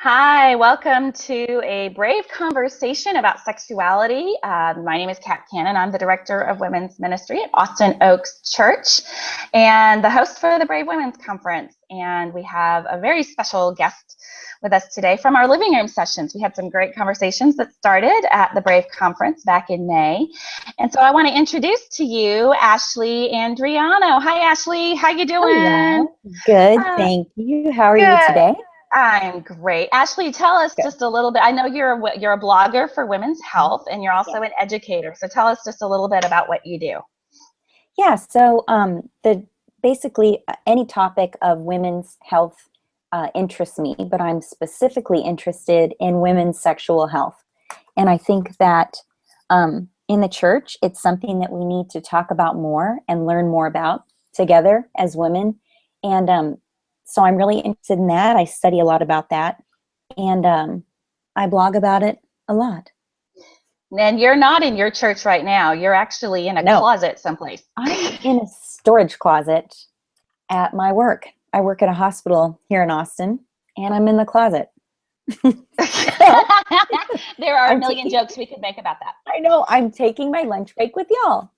Hi, welcome to a brave conversation about sexuality. My name is Kat Cannon. I'm the director of women's ministry at Austin Oaks Church and the host for the Brave Women's Conference. And we have a very special guest with us today from our living room sessions. We had some great conversations that started at the Brave Conference back in May. And so I want to introduce to you Ashley Andreano. Hi, Ashley. How you doing? Hello. Good, thank you. How are you Good. today? I'm great. Ashley, tell us Good. just a little bit. I know you're a blogger for women's health and you're also Yeah. an educator. So tell us just a little bit about what you do. Yeah, so the basically any topic of women's health interests me, but I'm specifically interested in women's sexual health. And I think that in the church, it's something that we need to talk about more and learn more about together as women. And so I'm really interested in that. I study a lot about that. And I blog about it a lot. And you're not in your church right now. You're actually in a No, closet someplace. I'm in a storage closet at my work. I work at a hospital here in Austin, and I'm in the closet. So There are a I'm million taking, jokes we could make about that. I know, I'm taking my lunch break with y'all.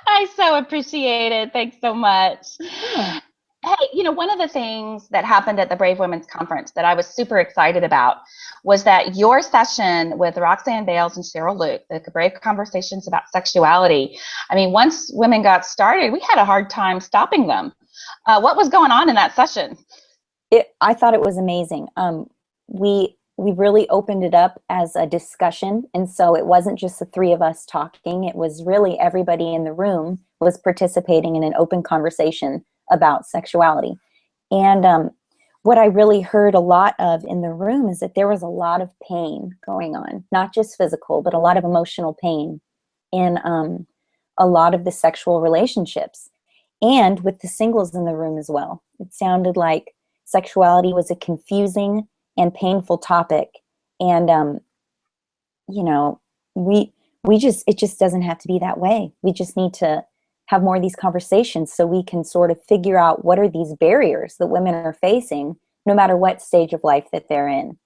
I so appreciate it. Thanks so much. Yeah. Hey, one of the things that happened at the Brave Women's Conference that I was super excited about was that your session with Roxanne Bales and Cheryl Luke, the Brave Conversations about Sexuality, I mean, once women got started, we had a hard time stopping them. What was going on in that session? I thought it was amazing. We really opened it up as a discussion, and so it wasn't just the three of us talking. It was really everybody in the room was participating in an open conversation about sexuality. And what I really heard a lot of in the room is that there was a lot of pain going on, not just physical, but a lot of emotional pain in a lot of the sexual relationships, and with the singles in the room as well. It sounded like sexuality was a confusing and painful topic, and you know, we just it just doesn't have to be that way. We just need to have more of these conversations so we can sort of figure out what are these barriers that women are facing, no matter what stage of life that they're in.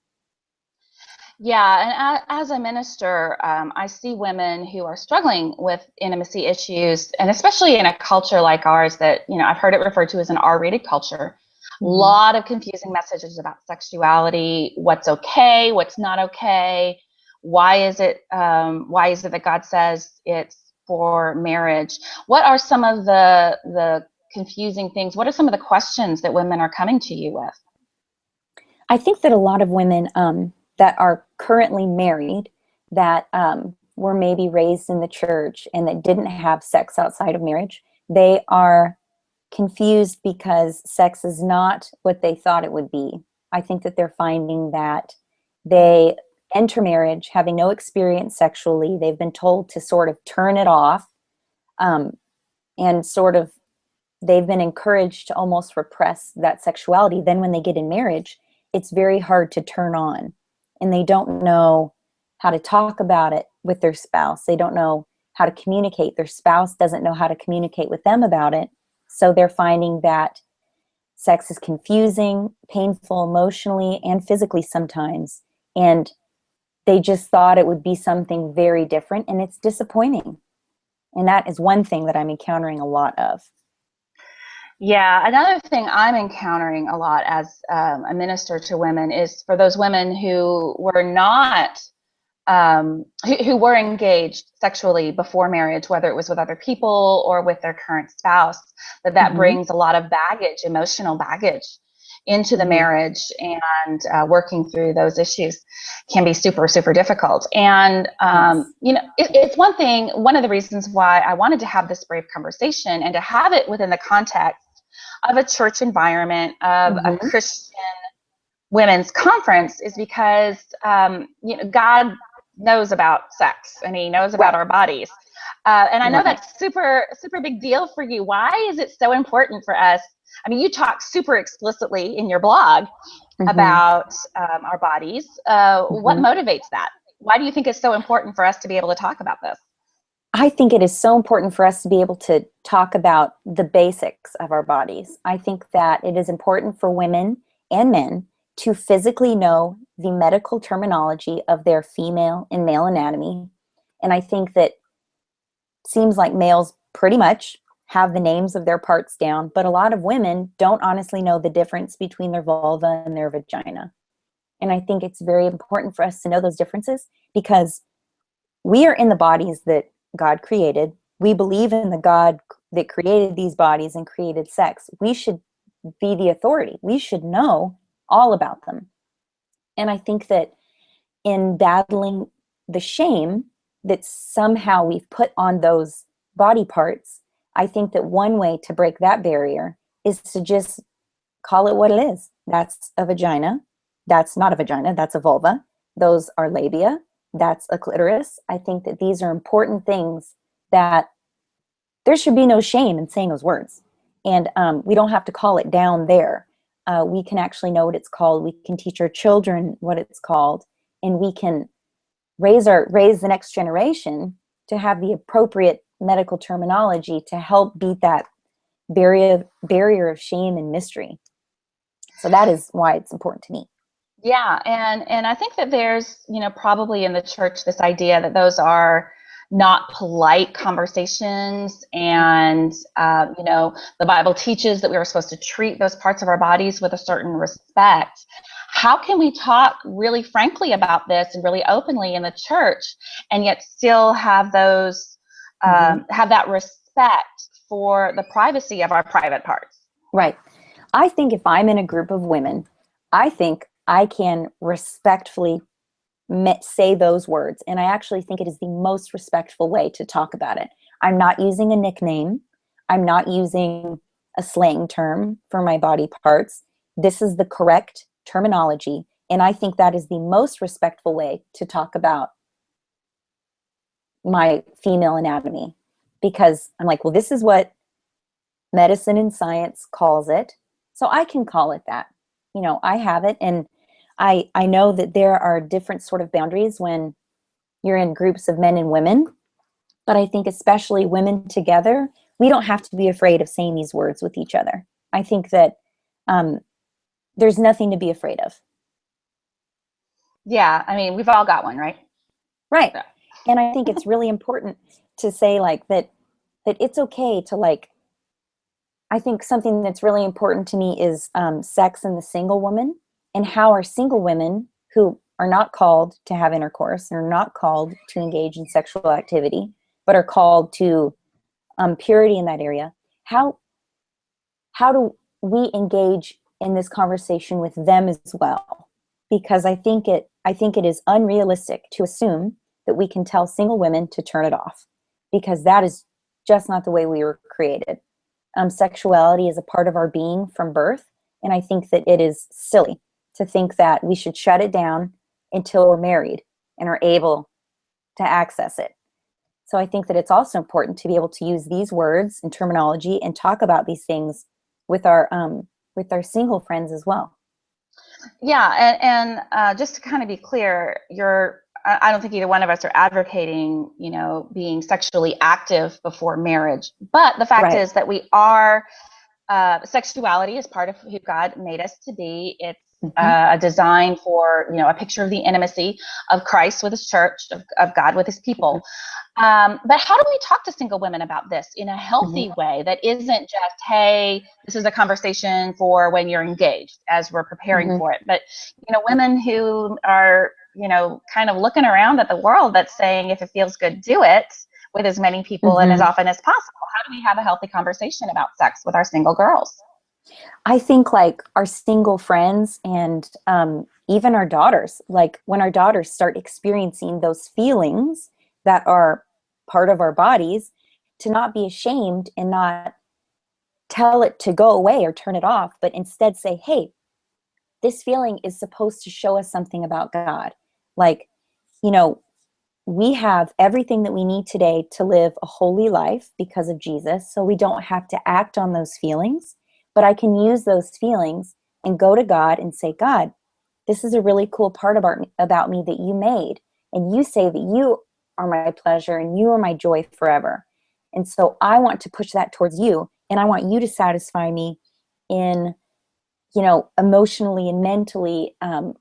Yeah, and as a minister, I see women who are struggling with intimacy issues, and especially in a culture like ours that, I've heard it referred to as an R-rated culture. A Mhm. lot of confusing messages about sexuality, what's okay, what's not okay, why is it that God says it's for marriage? What are some of the confusing things? What are some of the questions that women are coming to you with? I think that a lot of women that are currently married, that were maybe raised in the church and that didn't have sex outside of marriage, they are confused because sex is not what they thought it would be. I think that they're finding that they enter marriage having no experience sexually. They've been told to sort of turn it off, um, and sort of they've been encouraged to almost repress that sexuality. Then when they get in marriage, it's very hard to turn on, and they don't know how to talk about it with their spouse. They don't know how to communicate. Their spouse doesn't know how to communicate with them about it. So they're finding that sex is confusing, painful emotionally and physically sometimes. And they just thought it would be something very different, and it's disappointing. And that is one thing that I'm encountering a lot of. Yeah, another thing I'm encountering a lot as a minister to women is for those women who were not, who were engaged sexually before marriage, whether it was with other people or with their current spouse, that Mm-hmm. brings a lot of baggage, emotional baggage into the Mm-hmm. marriage, and working through those issues can be super, super difficult. And, Yes. it's one of the reasons why I wanted to have this brave conversation and to have it within the context of a church environment, of a Mm-hmm. Christian women's conference, is because God knows about sex and He knows about Right. our bodies, and I know Right. that's super super big deal for you. Why is it so important for us? I mean, you talk super explicitly in your blog Mm-hmm. about our bodies. What Mm-hmm. motivates that? Why do you think it's so important for us to be able to talk about this? I think it is so important for us to be able to talk about the basics of our bodies. I think that it is important for women and men to physically know the medical terminology of their female and male anatomy. And I think that seems like males pretty much have the names of their parts down, but a lot of women don't honestly know the difference between their vulva and their vagina. And I think it's very important for us to know those differences, because we are in the bodies that God created. We believe in the God that created these bodies and created sex. We should be the authority. We should know all about them. And I think that in battling the shame that somehow we've put on those body parts, I think that one way to break that barrier is to just call it what it is. That's a vagina. That's not a vagina. That's a vulva. Those are labia. That's a clitoris. I think that these are important things that there should be no shame in saying those words. And we don't have to call it down there. We can actually know what it's called. We can teach our children what it's called. And we can raise the next generation to have the appropriate medical terminology to help beat that barrier of shame and mystery. So that is why it's important to me. Yeah, and I think that there's, probably in the church this idea that those are not polite conversations, and the Bible teaches that we are supposed to treat those parts of our bodies with a certain respect. How can we talk really frankly about this and really openly in the church, and yet still have those have that respect for the privacy of our private parts? Right. I think if I'm in a group of women, I think I can respectfully say those words. And I actually think it is the most respectful way to talk about it. I'm not using a nickname. I'm not using a slang term for my body parts. This is the correct terminology. And I think that is the most respectful way to talk about my female anatomy, because I'm like, well, this is what medicine and science calls it. So I can call it that. I have it. And I know that there are different sort of boundaries when you're in groups of men and women, but I think especially women together, we don't have to be afraid of saying these words with each other. I think that there's nothing to be afraid of. Yeah, I mean, we've all got one, right? Right. Yeah. And I think it's really important to say that it's okay to I think something that's really important to me is sex and the single woman, and how are single women who are not called to have intercourse and are not called to engage in sexual activity, but are called to purity in that area. How do we engage in this conversation with them as well? Because I think it is unrealistic to assume that we can tell single women to turn it off, because that is just not the way we were created. Sexuality is a part of our being from birth, and I think that it is silly to think that we should shut it down until we're married and are able to access it. So I think that it's also important to be able to use these words and terminology and talk about these things with our single friends as well. Yeah, and just to kind of be clear, I don't think either one of us are advocating, being sexually active before marriage. But the fact is that we are, sexuality is part of who God made us to be. It's a design for, a picture of the intimacy of Christ with his church, of God with his people. But how do we talk to single women about this in a healthy way that isn't just, hey, this is a conversation for when you're engaged, as we're preparing for it, but, women who are, kind of looking around at the world that's saying, if it feels good, do it with as many people and as often as possible. How do we have a healthy conversation about sex with our single girls? I think our single friends and even our daughters, when our daughters start experiencing those feelings that are part of our bodies, to not be ashamed and not tell it to go away or turn it off, but instead say, hey, this feeling is supposed to show us something about God. We have everything that we need today to live a holy life because of Jesus, so we don't have to act on those feelings, but I can use those feelings and go to God and say, God, this is a really cool part about me that you made, and you say that you are my pleasure and you are my joy forever. And so I want to push that towards you, and I want you to satisfy me in emotionally and mentally. And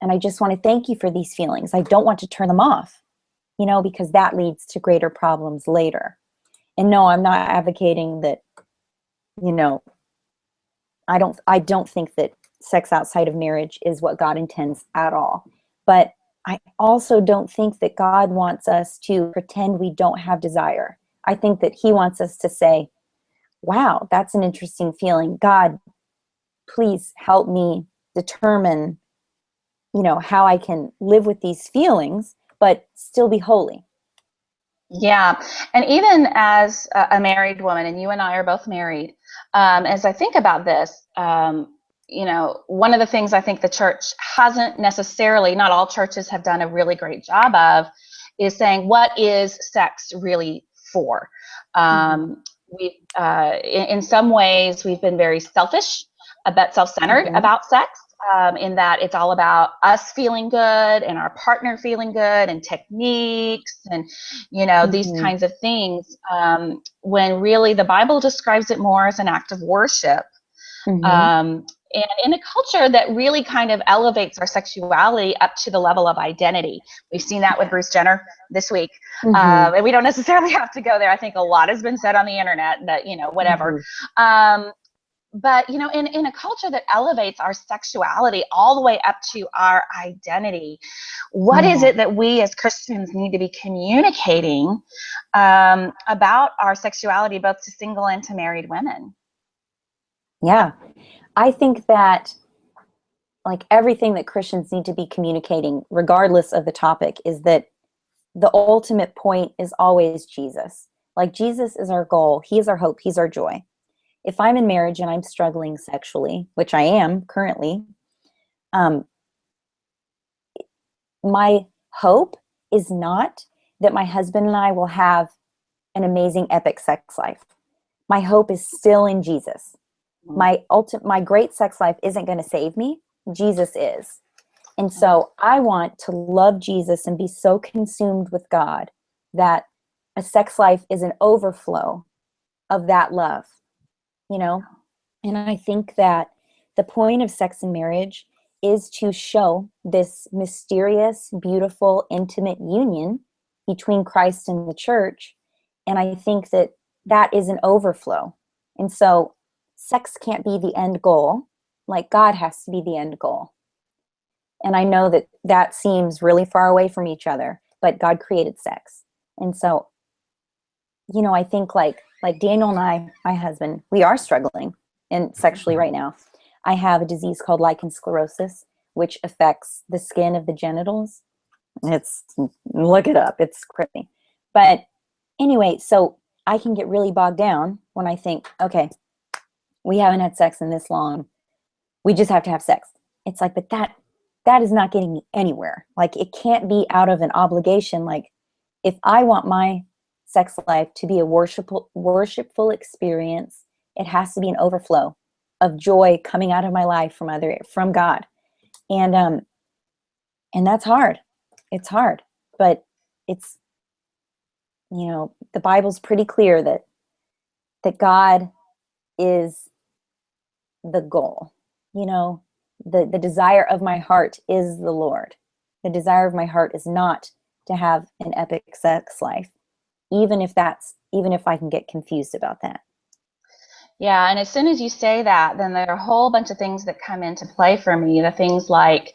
I just want to thank you for these feelings. I don't want to turn them off, because that leads to greater problems later. And no, I'm not advocating that, I don't think that sex outside of marriage is what God intends at all. But I also don't think that God wants us to pretend we don't have desire. I think that he wants us to say, wow, that's an interesting feeling. God, please help me determine, how I can live with these feelings, but still be holy. Yeah. And even as a married woman, and you and I are both married, as I think about this, one of the things I think the church hasn't necessarily, not all churches have done a really great job of, is saying, what is sex really for? In some ways, we've been very selfish, a bit self-centered about sex. In that it's all about us feeling good and our partner feeling good and techniques and, these kinds of things, when really the Bible describes it more as an act of worship. And in a culture that really kind of elevates our sexuality up to the level of identity. We've seen that with Bruce Jenner this week. And we don't necessarily have to go there. I think a lot has been said on the internet that, whatever. But, in a culture that elevates our sexuality all the way up to our identity, what is it that we as Christians need to be communicating about our sexuality, both to single and to married women? Yeah, I think that like everything that Christians need to be communicating, regardless of the topic, is that the ultimate point is always Jesus. Like Jesus is our goal. He is our hope. He's our joy. If I'm in marriage and I'm struggling sexually, which I am currently, my hope is not that my husband and I will have an amazing, epic sex life. My hope is still in Jesus. My great sex life isn't going to save me. Jesus is. And so I want to love Jesus and be so consumed with God that a sex life is an overflow of that love. And I think that the point of sex and marriage is to show this mysterious, beautiful, intimate union between Christ and the church. And I think that that is an overflow. And so sex can't be the end goal, like God has to be the end goal. And I know that that seems really far away from each other, but God created sex. And so, I think like Daniel and I, my husband, we are struggling and sexually right now. I have a disease called lichen sclerosis, which affects the skin of the genitals. Look it up. It's crazy. But anyway, so I can get really bogged down when I think, okay, we haven't had sex in this long. We just have to have sex. It's like, but that is not getting me anywhere. Like it can't be out of an obligation. Like if I want my sex life to be a worshipful experience, it has to be an overflow of joy coming out of my life from God. And that's hard. It's hard, but it's, the Bible's pretty clear that God is the goal. The desire of my heart is the Lord. The desire of my heart is not to have an epic sex life, even if I can get confused about that. Yeah, and as soon as you say that, then there are a whole bunch of things that come into play for me. The things like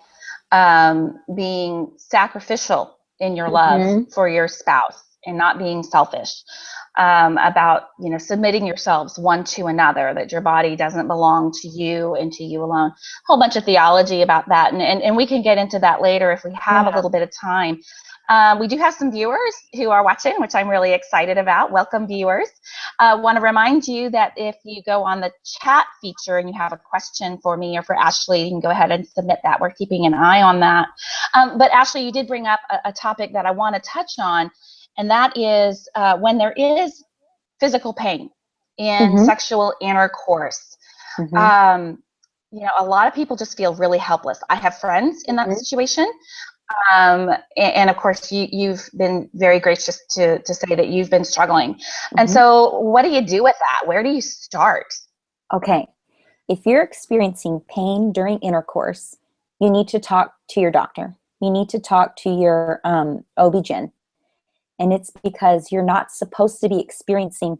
being sacrificial in your love for your spouse and not being selfish, about submitting yourselves one to another, that your body doesn't belong to you and to you alone. A whole bunch of theology about that, and we can get into that later if we have a little bit of time. We do have some viewers who are watching, which I'm really excited about. Welcome, viewers. Want to remind you that if you go on the chat feature and you have a question for me or for Ashley, you can go ahead and submit that. We're keeping an eye on that. But Ashley, you did bring up a topic that I want to touch on, and that is when there is physical pain in sexual intercourse. A lot of people just feel really helpless. I have friends in that situation. And of course, you've been very gracious to say that you've been struggling. And so what do you do with that? Where do you start? Okay. if you're experiencing pain during intercourse, you need to talk to your doctor. You need to talk to your OB-GYN. And it's because you're not supposed to be experiencing,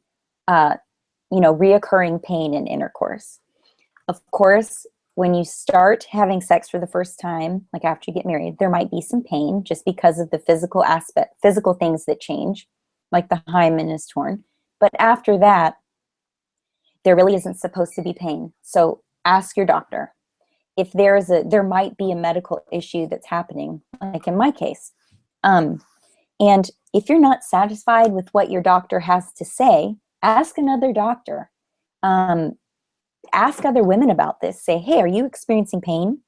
reoccurring pain in intercourse. Of course, when you start having sex for the first time, like after you get married, there might be some pain just because of the physical things that change, like the hymen is torn. But after that, there really isn't supposed to be pain. So ask your doctor. If there might be a medical issue that's happening, like in my case. And if you're not satisfied with what your doctor has to say, ask another doctor. Ask other women about this. Say, hey, are you experiencing pain?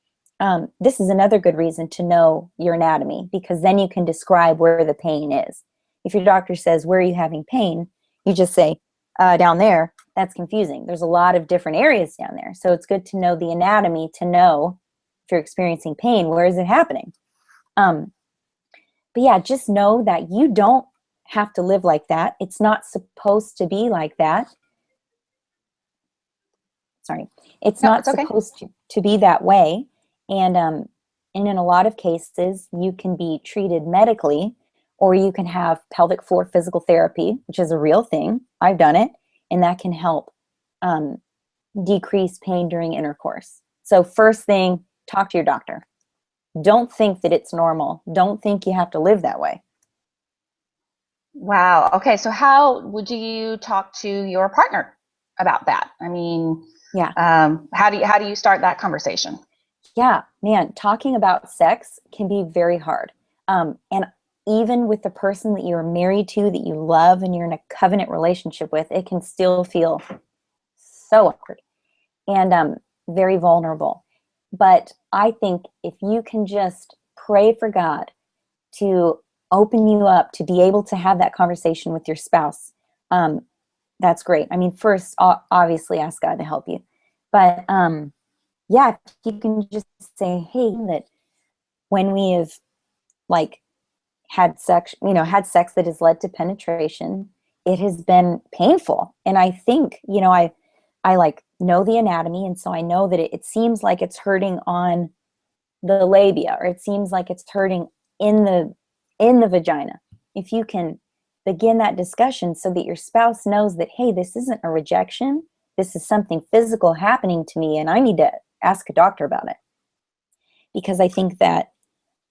This is another good reason to know your anatomy, because then you can describe where the pain is. If your doctor says, where are you having pain? You just say, down there. That's confusing. There's a lot of different areas down there. So it's good to know the anatomy to know if you're experiencing pain, where is it happening? But yeah, just know that you don't have to live like that. It's not supposed to be like that. Sorry. It's No, not it's okay. supposed to be that way. And in a lot of cases, you can be treated medically, or you can have pelvic floor physical therapy, which is a real thing. I've done it, and that can help decrease pain during intercourse. So first thing, talk to your doctor. Don't think that it's normal. Don't think you have to live that way. Wow. Okay. So how would you talk to your partner about that? I mean, Yeah. how do you start that conversation? Yeah, man, talking about sex can be very hard. And even with the person that you're married to, that you love, and you're in a covenant relationship with, it can still feel so awkward and very vulnerable. But I think if you can just pray for God to open you up to be able to have that conversation with your spouse, that's great. I mean, first, obviously ask God to help you. But yeah, if you can just say, hey, that when we have like had sex that has led to penetration, it has been painful. And I think, I like know the anatomy. And so I know that it seems like it's hurting on the labia, or it seems like it's hurting in the vagina. If you can begin that discussion so that your spouse knows that, hey, this isn't a rejection, this is something physical happening to me, and I need to ask a doctor about it. Because I think that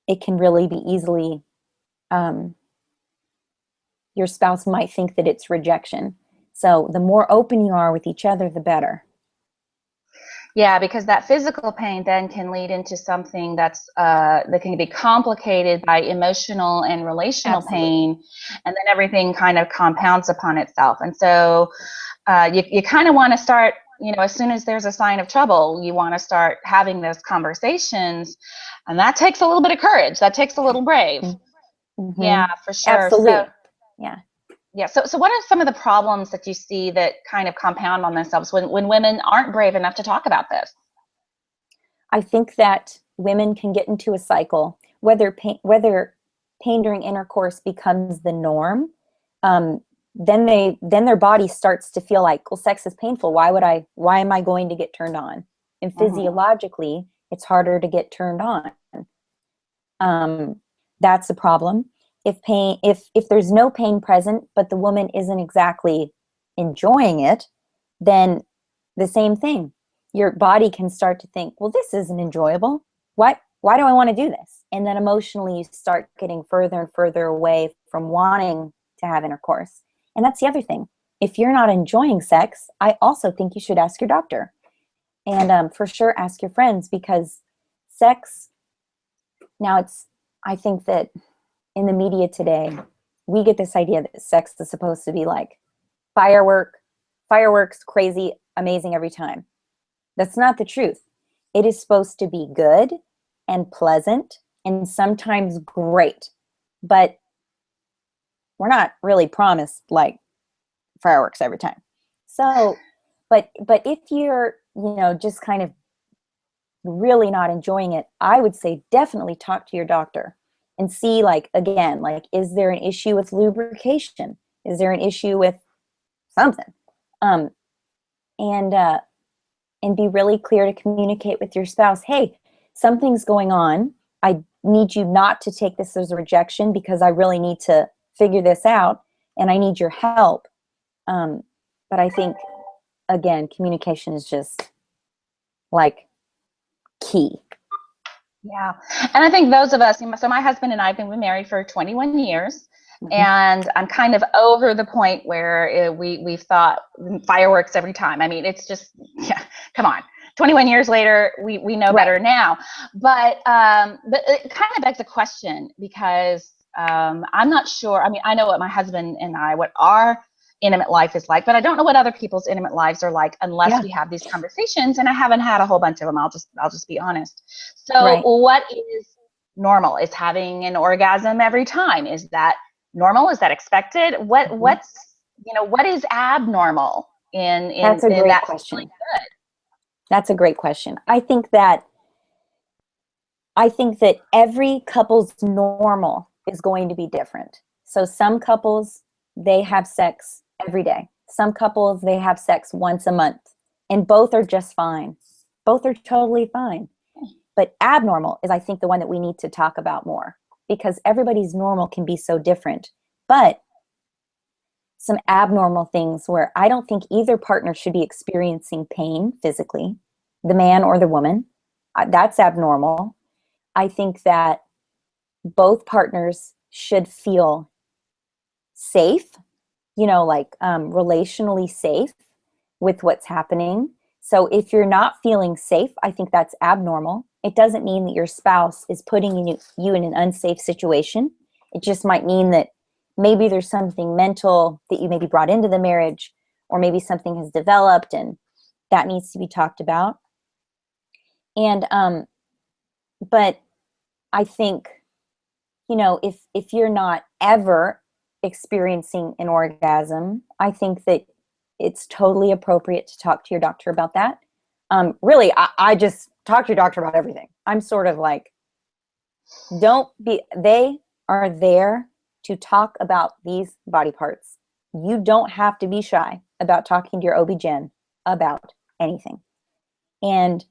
it can really be easily, your spouse might think that it's rejection. So the more open you are with each other, the better. Yeah, because that physical pain then can lead into something that can be complicated by emotional and relational Absolutely. pain, and then everything kind of compounds upon itself. And so you kind of want to start, as soon as there's a sign of trouble, you want to start having those conversations, and that takes a little bit of courage. That takes a little brave. Mm-hmm. Yeah, for sure. Absolutely. So Yeah. yeah. So what are some of the problems that you see that kind of compound on themselves when women aren't brave enough to talk about this? I think that women can get into a cycle, whether pain during intercourse becomes the norm, then their body starts to feel like, well, sex is painful. Why am I going to get turned on? And physiologically, it's harder to get turned on. That's a problem. If there's no pain present, but the woman isn't exactly enjoying it, then the same thing. Your body can start to think, well, this isn't enjoyable. Why do I want to do this? And then emotionally, you start getting further and further away from wanting to have intercourse. And that's the other thing. If you're not enjoying sex, I also think you should ask your doctor. And for sure, ask your friends, because sex, I think that in the media today, we get this idea that sex is supposed to be like fireworks, crazy, amazing every time. That's not the truth. It is supposed to be good and pleasant and sometimes great, but we're not really promised like fireworks every time. So, but if you're, just kind of really not enjoying it, I would say definitely talk to your doctor and see, like, again, like, is there an issue with lubrication? Is there an issue with something? And and be really clear to communicate with your spouse, hey, something's going on. I need you not to take this as a rejection because I really need to figure this out and I need your help. But I think, again, communication is just like key. Yeah. And I think those of us, so my husband and I have been married for 21 years. Mm-hmm. And I'm kind of over the point where we've thought fireworks every time. I mean, it's just, yeah, come on. 21 years later, we know right. better now. But it kind of begs a question because I'm not sure. I mean, I know what my husband and I, what our intimate life is like, but I don't know what other people's intimate lives are like unless we have these conversations. And I haven't had a whole bunch of them. I'll just be honest. So right. What is normal? Is having an orgasm every time? Is that normal? Is that expected? What's, what is abnormal in That's a great that question. feeling good? That's a great question. I think that every couple's normal is going to be different. So some couples, they have sex every day. Some couples, they have sex once a month, and both are just fine. Both are totally fine. But abnormal is, I think, the one that we need to talk about more, because everybody's normal can be so different. But some abnormal things where I don't think either partner should be experiencing pain physically, the man or the woman, that's abnormal. I think that both partners should feel safe, relationally safe with what's happening. So if you're not feeling safe, I think that's abnormal. It doesn't mean that your spouse is putting you in an unsafe situation. It just might mean that maybe there's something mental that you maybe brought into the marriage, or maybe something has developed and that needs to be talked about. And, but I think, if you're not ever experiencing an orgasm, I think that it's totally appropriate to talk to your doctor about that. Really, I just talk to your doctor about everything. I'm sort of like, they are there to talk about these body parts. You don't have to be shy about talking to your OB-GYN about anything. And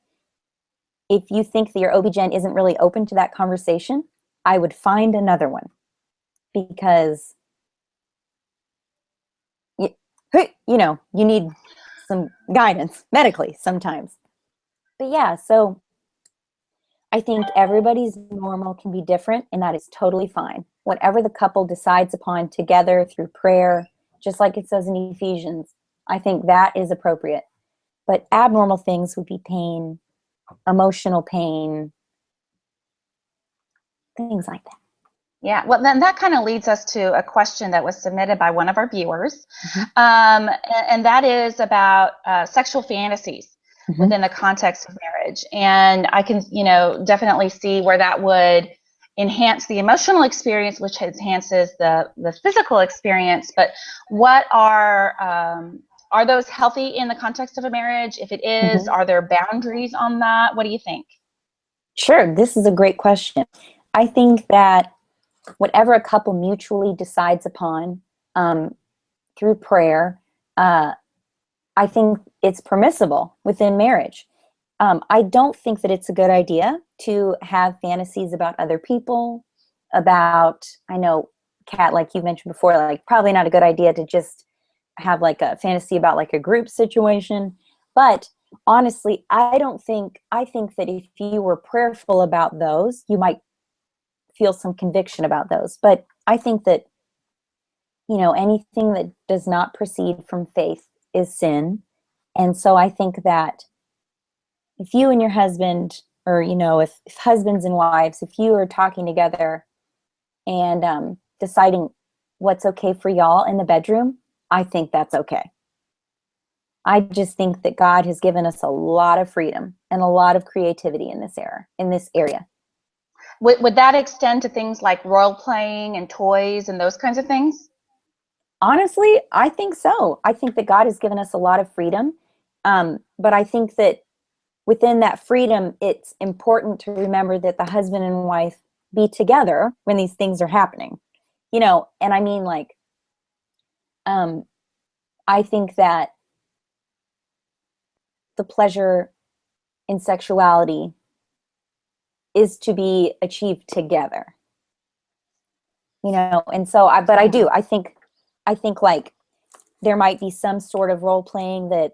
if you think that your OB-GYN isn't really open to that conversation, I would find another one, because you need some guidance medically sometimes. But yeah, so I think everybody's normal can be different, and that is totally fine. Whatever the couple decides upon together through prayer, just like it says in Ephesians, I think that is appropriate. But abnormal things would be pain, emotional pain, things like that. Yeah, well, then that kind of leads us to a question that was submitted by one of our viewers, and that is about sexual fantasies within the context of marriage. And I can, definitely see where that would enhance the emotional experience, which enhances the physical experience. But what are those healthy in the context of a marriage? If it is, are there boundaries on that? What do you think? Sure, this is a great question. I think that whatever a couple mutually decides upon through prayer, I think it's permissible within marriage. I don't think that it's a good idea to have fantasies about other people, I know, Kat, like you mentioned before, like probably not a good idea to just have like a fantasy about like a group situation. But honestly, I think that if you were prayerful about those, you might feel some conviction about those. But I think that, anything that does not proceed from faith is sin. And so I think that if you and your husband, or, if husbands and wives, if you are talking together and deciding what's okay for y'all in the bedroom, I think that's okay. I just think that God has given us a lot of freedom and a lot of creativity in this area. Would that extend to things like role playing and toys and those kinds of things? Honestly, I think so. I think that God has given us a lot of freedom. But I think that within that freedom, it's important to remember that the husband and wife be together when these things are happening. And I mean, like, I think that the pleasure in sexuality is to be achieved together. And so I think like there might be some sort of role playing that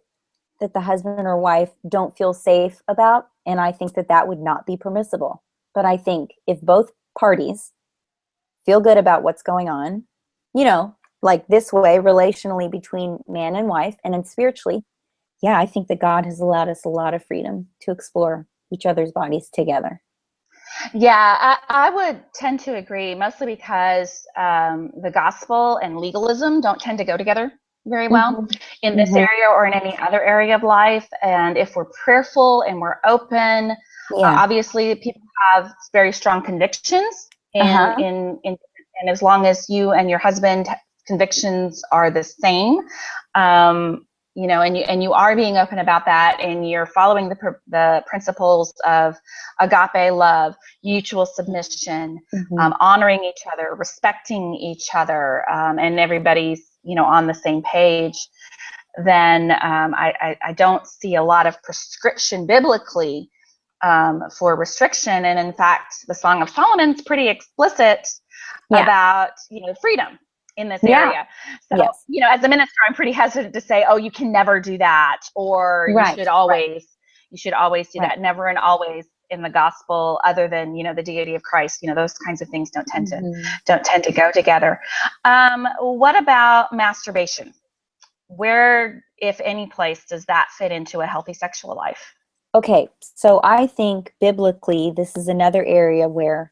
the husband or wife don't feel safe about, and I think that would not be permissible. But I think if both parties feel good about what's going on, like this way, relationally between man and wife, and then spiritually, yeah, I think that God has allowed us a lot of freedom to explore each other's bodies together. Yeah, I would tend to agree, mostly because the gospel and legalism don't tend to go together very well in this area or in any other area of life. And if we're prayerful and we're open, obviously people have very strong convictions, and as long as you and your husband convictions are the same, and you are being open about that, and you're following the principles of agape love, mutual submission, honoring each other, respecting each other, and everybody's on the same page, then I don't see a lot of prescription biblically for restriction. And in fact, the Song of Solomon's pretty explicit about freedom in this area. So, as a minister, I'm pretty hesitant to say, oh, you can never do that, or you should always do that. Never and always in the gospel, other than the deity of Christ. Those kinds of things don't tend to go together. What about masturbation? Where, if any place, does that fit into a healthy sexual life? Okay, so I think biblically, this is another area where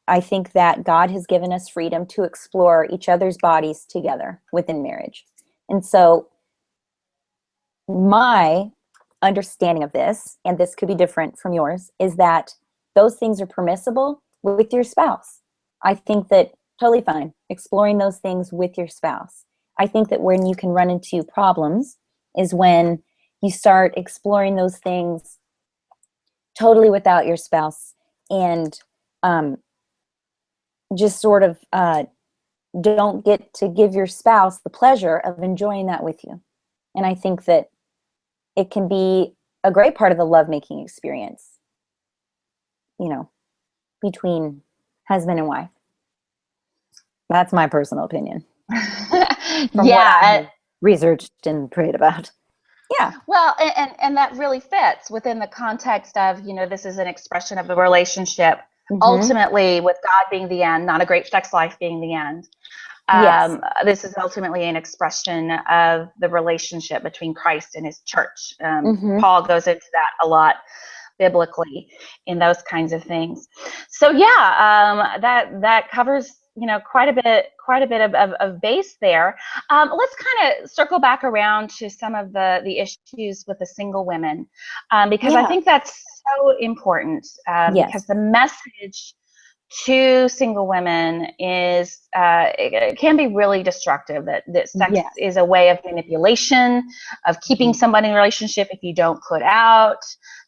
I think that God has given us freedom to explore each other's bodies together within marriage. And so my understanding of this, and this could be different from yours, is that those things are permissible with your spouse. I think that totally fine exploring those things with your spouse. I think that when you can run into problems is when you start exploring those things totally without your spouse, and just sort of don't get to give your spouse the pleasure of enjoying that with you. And I think that it can be a great part of the lovemaking experience, between husband and wife. That's my personal opinion. From what I have researched and prayed about. Yeah. Well, and that really fits within the context of, this is an expression of the relationship, ultimately with God being the end, not a great sex life being the end. This is ultimately an expression of the relationship between Christ and his church. Paul goes into that a lot biblically in those kinds of things. So that covers quite a bit of base there. Let's kind of circle back around to some of the issues with the single women, because I think that's so important, because the message to single women is it can be really destructive, that sex is a way of manipulation, of keeping somebody in a relationship. If you don't put out,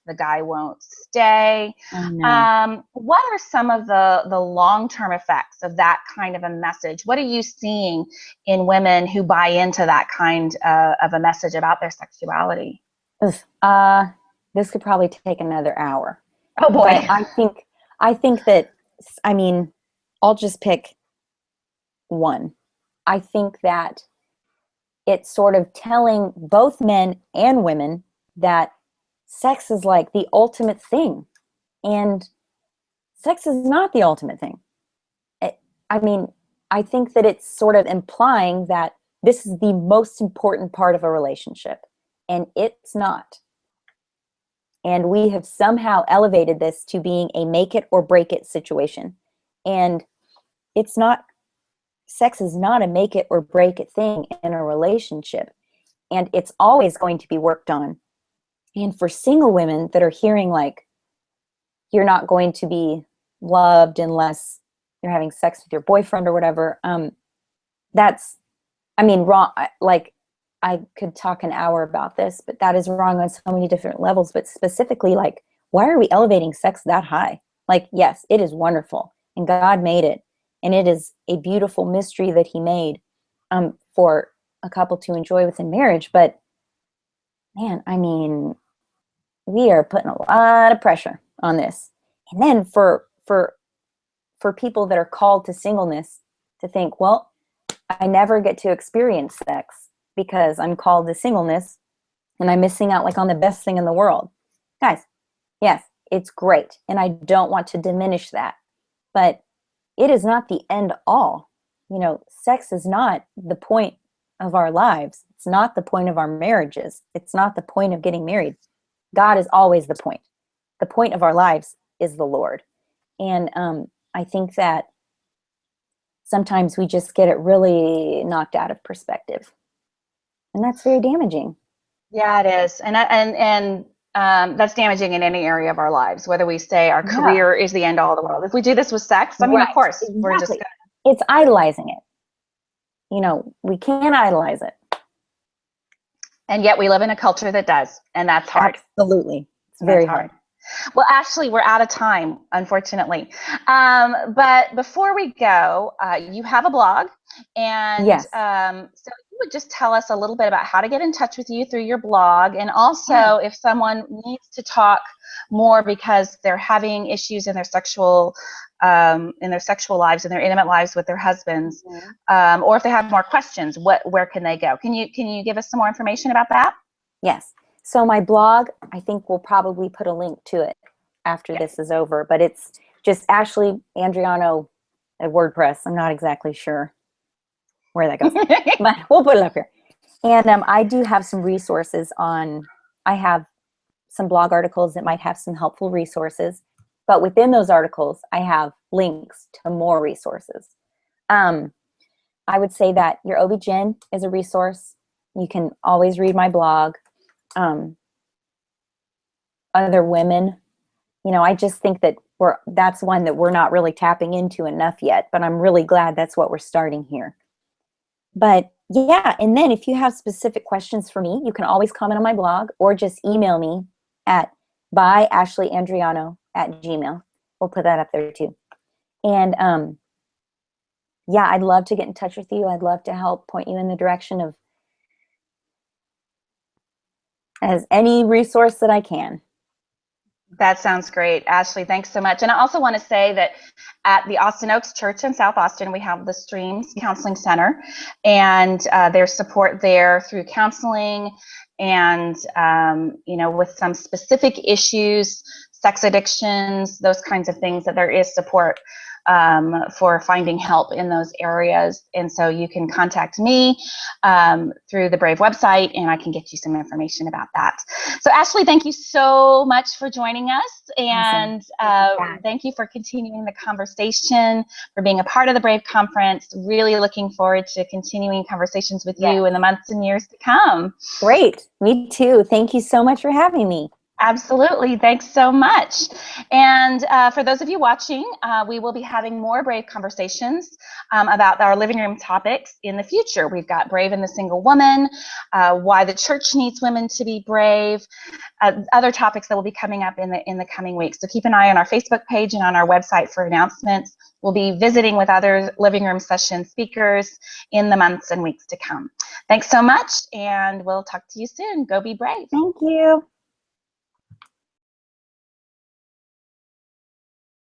the guy won't stay. What are some of the long-term effects of that kind of a message? What are you seeing in women who buy into that kind of a message about their sexuality? This could probably take another hour. Oh boy. But I think that, I'll just pick one. I think that it's sort of telling both men and women that sex is like the ultimate thing, and sex is not the ultimate thing. I think that it's sort of implying that this is the most important part of a relationship, and it's not. And we have somehow elevated this to being a make it or break it situation. And it's not, sex is not a make it or break it thing in a relationship. And it's always going to be worked on. And for single women that are hearing like, you're not going to be loved unless you're having sex with your boyfriend or whatever, that's, wrong. Like, I could talk an hour about this, but that is wrong on so many different levels. But specifically, like, why are we elevating sex that high? Like, yes, it is wonderful, and God made it, and it is a beautiful mystery that he made for a couple to enjoy within marriage. But man, we are putting a lot of pressure on this. And then for people that are called to singleness to think, well, I never get to experience sex because I'm called to singleness and I'm missing out like on the best thing in the world. Guys, yes, it's great. And I don't want to diminish that, but it is not the end all. You know, sex is not the point of our lives. It's not the point of our marriages. It's not the point of getting married. God is always the point. The point of our lives is the Lord. And I think that sometimes we just get it really knocked out of perspective. And that's very damaging. Yeah, it is. And that's damaging in any area of our lives, whether we say our career is the end all of the world. If we do this with sex, I mean, Right. of course, Exactly. we're just it's idolizing it. You know, we can't idolize it. And yet we live in a culture that does, and that's hard. Absolutely. It's very hard. Well, Ashley, we're out of time, unfortunately. But before we go, you have a blog, and yes. So you would just tell us a little bit about how to get in touch with you through your blog, and also if someone needs to talk more because they're having issues in their sexual lives, in their intimate lives with their husbands, or if they have more questions, where can they go? Can you give us some more information about that? Yes. So my blog, I think we'll probably put a link to it after this is over, but it's just Ashley Andreano at WordPress. I'm not exactly sure where that goes, but we'll put it up here. And I do have some resources I have some blog articles that might have some helpful resources, but within those articles, I have links to more resources. I would say that your OB-GYN is a resource. You can always read my blog. Other women, you know, I just think that that's one that we're not really tapping into enough yet, but I'm really glad that's what we're starting here. But yeah, and then if you have specific questions for me, you can always comment on my blog or just email me at byashleyandriano@gmail.com. We'll put that up there too. And yeah, I'd love to get in touch with you. I'd love to help point you in the direction of as any resource that I can. That sounds great. Ashley, thanks so much. And I also want to say that at the Austin Oaks Church in South Austin, we have the Streams Counseling Center, and there's support there through counseling and, you know, with some specific issues, sex addictions, those kinds of things, that there is support for finding help in those areas. And so you can contact me through the Brave website, and I can get you some information about that. So Ashley, thank you so much for joining us, and thank you for continuing the conversation, for being a part of the Brave Conference. Really looking forward to continuing conversations with you in the months and years to come. Great. Me too. Thank you so much for having me. Absolutely. Thanks so much. And for those of you watching, we will be having more Brave conversations about our living room topics in the future. We've got Brave and the Single Woman, why the church needs women to be brave, other topics that will be coming up in the coming weeks. So keep an eye on our Facebook page and on our website for announcements. We'll be visiting with other living room session speakers in the months and weeks to come. Thanks so much, and we'll talk to you soon. Go be brave. Thank you.